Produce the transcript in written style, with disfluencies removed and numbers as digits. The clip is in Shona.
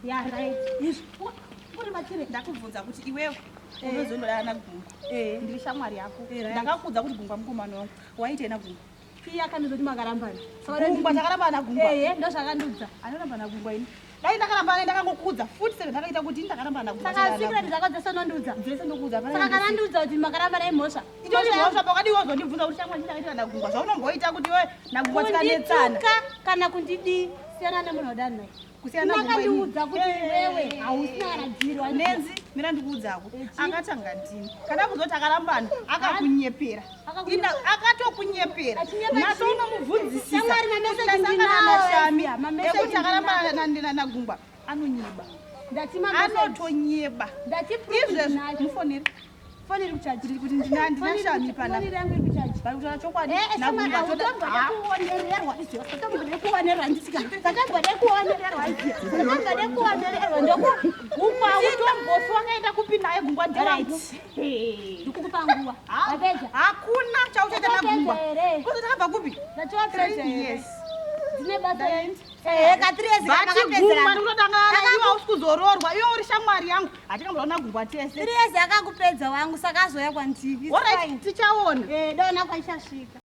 Yeah, right. Kuri machire ndakubvunza kuti iwewe unozondodana nagungwa. Ndiri shamwari yako. Ndakakudza kuti gungwa mukomana wangu. Waita ena gungwa. Iya kanizoti makarambana. Gungwa chakaramba nagungwa. Ndo zvakandudza. Anoramba nagungwa ini. Dai ndakaramba ndakangokudza. Futi saka ndakaita kuti ndakaramba nagungwa. Saka secret dzako dzese nondudza. Dzese ndokudza. Saka kanandudza kuti makaramba nemhosva. Itori mhosva pakadi wozondibvunza kuti shamwari ndakaita nagungwa. Zvaunomboita kuti wewe nagungwa tikanetsana. Kana kundidi siyana nemunhu wadani naye. Kusiyana nakandiudza kuti wewe hausina radzirwa nenzi mira ndikuudzako akatanga ndini kana kuzoti akarambana akakunyepera akatokunyepera naso unomubvunzisisa ekuti akarambana nagungwa anonyeba anotonyeba izvezvi mufoneri foneri kuchaji kuti ndinashami panapa vari kutaura chokwadi nagungwa kuonererwa izvo katambode kuonererwa ndisika katambode kuonererwa izvo katambode kuonererwa ndokugungwa utombofi wakaenda kupi naye gungwa nderangu ndikukupa nguva akapedza hakuna chauchaita nagungwa kuzoti akabva kupi yes dzine basa gungwa ndinodangana iwe hausi kuzororwa iwe uri shamwari yangu hatingamboona gungwa tese 3 years akakupedza wangu saka azoya kwandiri tichaona dona kwaishasvika